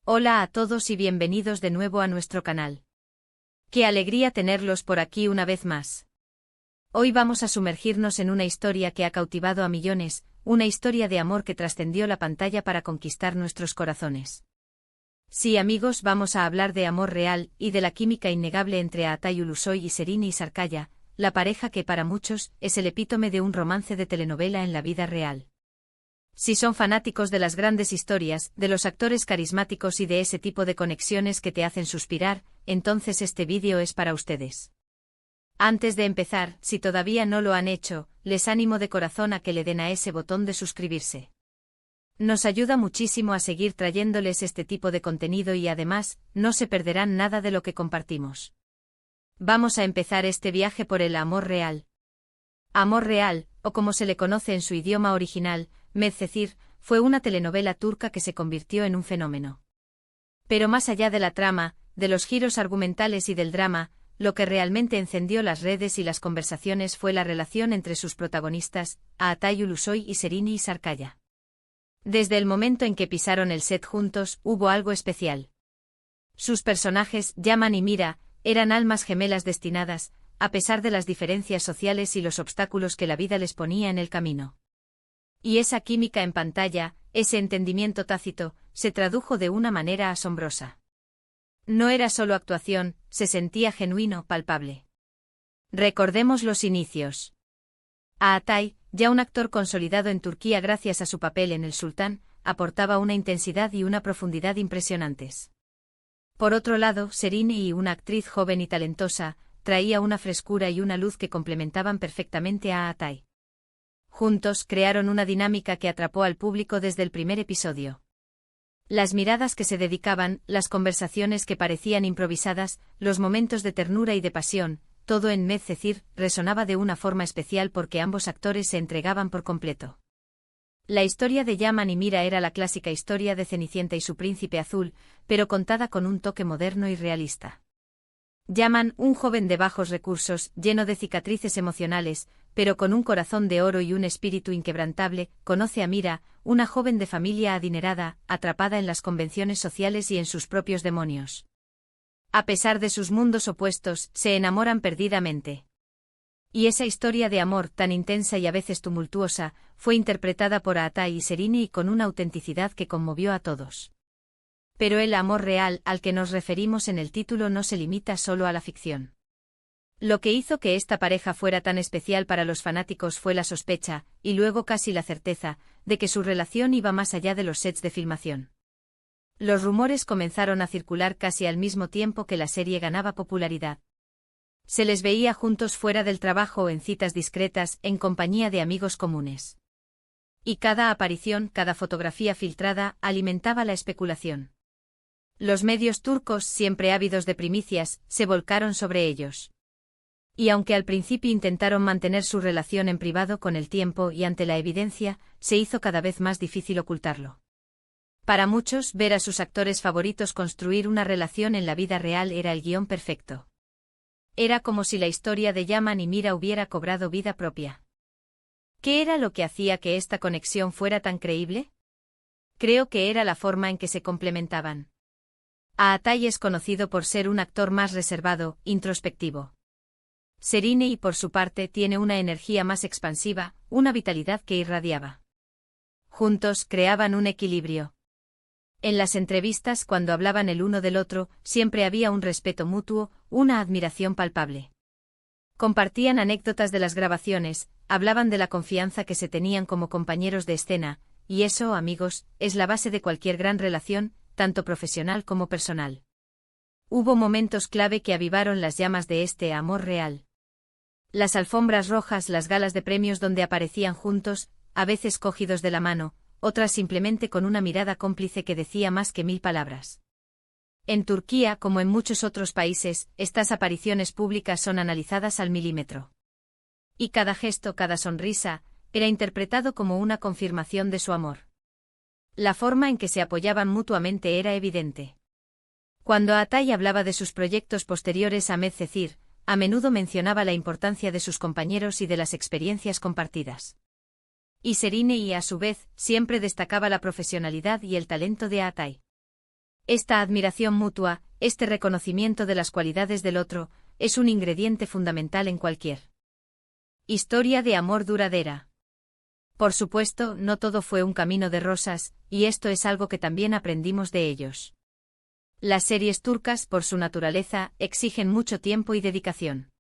Hola a todos y bienvenidos de nuevo a nuestro canal. Qué alegría tenerlos por aquí una vez más. Hoy vamos a sumergirnos en una historia que ha cautivado a millones, una historia de amor que trascendió la pantalla para conquistar nuestros corazones. Sí, amigos, vamos a hablar de amor real y de la química innegable entre Aatay Ulusoy y Serine Sarkaya, la pareja que para muchos es el epítome de un romance de telenovela en la vida real. Si son fanáticos de las grandes historias, de los actores carismáticos y de ese tipo de conexiones que te hacen suspirar, entonces este vídeo es para ustedes. Antes de empezar, si todavía no lo han hecho, les animo de corazón a que le den a ese botón de suscribirse. Nos ayuda muchísimo a seguir trayéndoles este tipo de contenido y además, no se perderán nada de lo que compartimos. Vamos a empezar este viaje por el amor real. Amor real, o como se le conoce en su idioma original, Medcezir, fue una telenovela turca que se convirtió en un fenómeno. Pero más allá de la trama, de los giros argumentales y del drama, lo que realmente encendió las redes y las conversaciones fue la relación entre sus protagonistas, Aatay Ulusoy y Serine Sarkaya. Desde el momento en que pisaron el set juntos, hubo algo especial. Sus personajes, Yaman y Mira, eran almas gemelas destinadas, a pesar de las diferencias sociales y los obstáculos que la vida les ponía en el camino. Y esa química en pantalla, ese entendimiento tácito, se tradujo de una manera asombrosa. No era solo actuación, se sentía genuino, palpable. Recordemos los inicios. Aatay, ya un actor consolidado en Turquía gracias a su papel en El Sultán, aportaba una intensidad y una profundidad impresionantes. Por otro lado, Serine, una actriz joven y talentosa, traía una frescura y una luz que complementaban perfectamente a Aatay. Juntos crearon una dinámica que atrapó al público desde el primer episodio. Las miradas que se dedicaban, las conversaciones que parecían improvisadas, los momentos de ternura y de pasión, todo en Medcezir resonaba de una forma especial porque ambos actores se entregaban por completo. La historia de Yaman y Mira era la clásica historia de Cenicienta y su príncipe azul, pero contada con un toque moderno y realista. Yaman, un joven de bajos recursos, lleno de cicatrices emocionales, pero con un corazón de oro y un espíritu inquebrantable, conoce a Mira, una joven de familia adinerada, atrapada en las convenciones sociales y en sus propios demonios. A pesar de sus mundos opuestos, se enamoran perdidamente. Y esa historia de amor tan intensa y a veces tumultuosa, fue interpretada por Aatay y Serine con una autenticidad que conmovió a todos. Pero el amor real al que nos referimos en el título no se limita solo a la ficción. Lo que hizo que esta pareja fuera tan especial para los fanáticos fue la sospecha, y luego casi la certeza, de que su relación iba más allá de los sets de filmación. Los rumores comenzaron a circular casi al mismo tiempo que la serie ganaba popularidad. Se les veía juntos fuera del trabajo o en citas discretas, en compañía de amigos comunes. Y cada aparición, cada fotografía filtrada, alimentaba la especulación. Los medios turcos, siempre ávidos de primicias, se volcaron sobre ellos. Y aunque al principio intentaron mantener su relación en privado, con el tiempo y ante la evidencia, se hizo cada vez más difícil ocultarlo. Para muchos, ver a sus actores favoritos construir una relación en la vida real era el guión perfecto. Era como si la historia de Yaman y Mira hubiera cobrado vida propia. ¿Qué era lo que hacía que esta conexión fuera tan creíble? Creo que era la forma en que se complementaban. Aatay es conocido por ser un actor más reservado, introspectivo. Serine, por su parte, tiene una energía más expansiva, una vitalidad que irradiaba. Juntos creaban un equilibrio. En las entrevistas, cuando hablaban el uno del otro, siempre había un respeto mutuo, una admiración palpable. Compartían anécdotas de las grabaciones, hablaban de la confianza que se tenían como compañeros de escena, y eso, amigos, es la base de cualquier gran relación, tanto profesional como personal. Hubo momentos clave que avivaron las llamas de este amor real. Las alfombras rojas, las galas de premios donde aparecían juntos, a veces cogidos de la mano, otras simplemente con una mirada cómplice que decía más que 1000 palabras. En Turquía, como en muchos otros países, estas apariciones públicas son analizadas al milímetro. Y cada gesto, cada sonrisa, era interpretado como una confirmación de su amor. La forma en que se apoyaban mutuamente era evidente. Cuando Aatay hablaba de sus proyectos posteriores a Medcezir, a menudo mencionaba la importancia de sus compañeros y de las experiencias compartidas. Y Serine, a su vez, siempre destacaba la profesionalidad y el talento de Aatay. Esta admiración mutua, este reconocimiento de las cualidades del otro, es un ingrediente fundamental en cualquier historia de amor duradera. Por supuesto, no todo fue un camino de rosas, y esto es algo que también aprendimos de ellos. Las series turcas, por su naturaleza, exigen mucho tiempo y dedicación.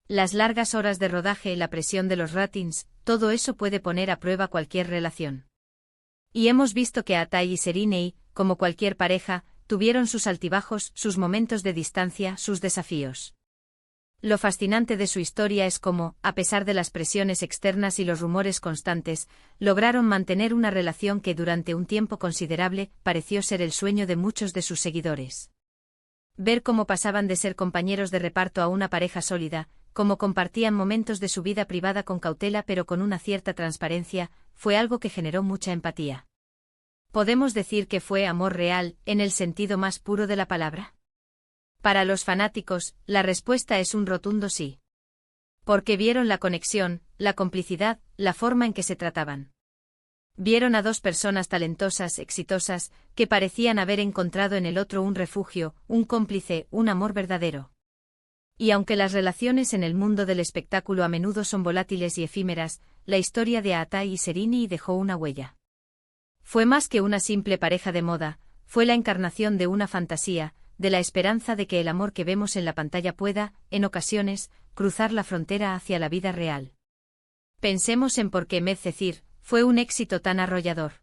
Las largas horas de rodaje, la presión de los ratings, todo eso puede poner a prueba cualquier relación. Y hemos visto que Atay y Şerinay, como cualquier pareja, tuvieron sus altibajos, sus momentos de distancia, sus desafíos. Lo fascinante de su historia es cómo, a pesar de las presiones externas y los rumores constantes, lograron mantener una relación que durante un tiempo considerable pareció ser el sueño de muchos de sus seguidores. Ver cómo pasaban de ser compañeros de reparto a una pareja sólida, cómo compartían momentos de su vida privada con cautela pero con una cierta transparencia, fue algo que generó mucha empatía. ¿Podemos decir que fue amor real, en el sentido más puro de la palabra? Para los fanáticos, la respuesta es un rotundo sí. Porque vieron la conexión, la complicidad, la forma en que se trataban. Vieron a dos personas talentosas, exitosas, que parecían haber encontrado en el otro un refugio, un cómplice, un amor verdadero. Y aunque las relaciones en el mundo del espectáculo a menudo son volátiles y efímeras, la historia de Atay y Şerinay dejó una huella. Fue más que una simple pareja de moda, fue la encarnación de una fantasía, de la esperanza de que el amor que vemos en la pantalla pueda, en ocasiones, cruzar la frontera hacia la vida real. Pensemos en por qué Medcezir fue un éxito tan arrollador.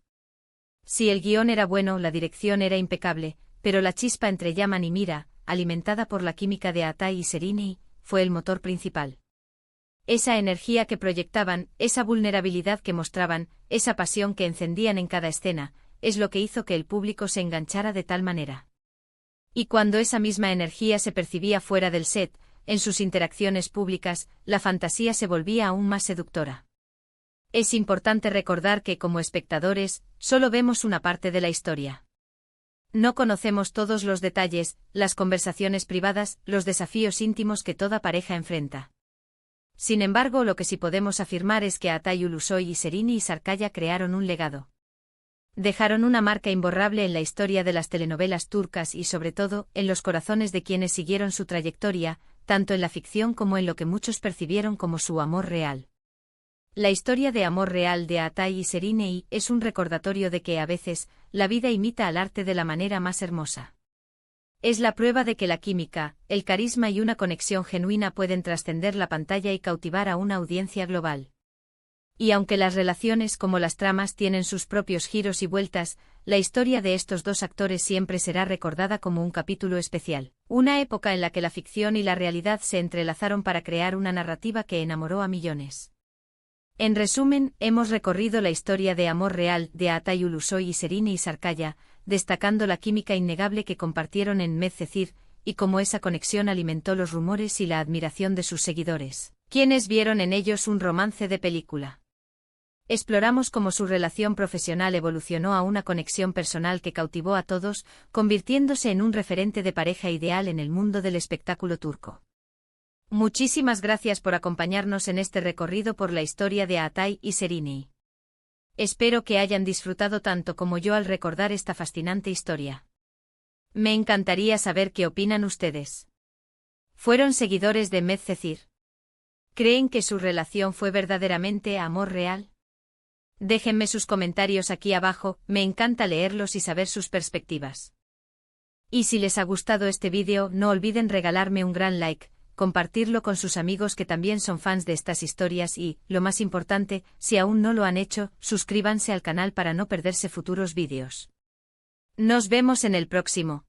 Si el guión era bueno, la dirección era impecable, pero la chispa entre Yaman y Mira, alimentada por la química de Atay y Şerinay, fue el motor principal. Esa energía que proyectaban, esa vulnerabilidad que mostraban, esa pasión que encendían en cada escena, es lo que hizo que el público se enganchara de tal manera. Y cuando esa misma energía se percibía fuera del set, en sus interacciones públicas, la fantasía se volvía aún más seductora. Es importante recordar que, como espectadores, solo vemos una parte de la historia. No conocemos todos los detalles, las conversaciones privadas, los desafíos íntimos que toda pareja enfrenta. Sin embargo, lo que sí podemos afirmar es que Atay Ulusoy y Şerinay Sarıkaya crearon un legado. Dejaron una marca imborrable en la historia de las telenovelas turcas y sobre todo, en los corazones de quienes siguieron su trayectoria, tanto en la ficción como en lo que muchos percibieron como su amor real. La historia de amor real de Atay y Şerinay es un recordatorio de que a veces, la vida imita al arte de la manera más hermosa. Es la prueba de que la química, el carisma y una conexión genuina pueden trascender la pantalla y cautivar a una audiencia global. Y aunque las relaciones como las tramas tienen sus propios giros y vueltas, la historia de estos dos actores siempre será recordada como un capítulo especial, una época en la que la ficción y la realidad se entrelazaron para crear una narrativa que enamoró a millones. En resumen, hemos recorrido la historia de amor real de Atay Ulusoy y Şerinay Sarıkaya, destacando la química innegable que compartieron en Medcezir, y cómo esa conexión alimentó los rumores y la admiración de sus seguidores, quienes vieron en ellos un romance de película. Exploramos cómo su relación profesional evolucionó a una conexión personal que cautivó a todos, convirtiéndose en un referente de pareja ideal en el mundo del espectáculo turco. Muchísimas gracias por acompañarnos en este recorrido por la historia de Atay y Şerinay. Espero que hayan disfrutado tanto como yo al recordar esta fascinante historia. Me encantaría saber qué opinan ustedes. ¿Fueron seguidores de Medcezir? ¿Creen que su relación fue verdaderamente amor real? Déjenme sus comentarios aquí abajo, me encanta leerlos y saber sus perspectivas. Y si les ha gustado este vídeo, no olviden regalarme un gran like, compartirlo con sus amigos que también son fans de estas historias y, lo más importante, si aún no lo han hecho, suscríbanse al canal para no perderse futuros vídeos. Nos vemos en el próximo.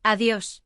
Adiós.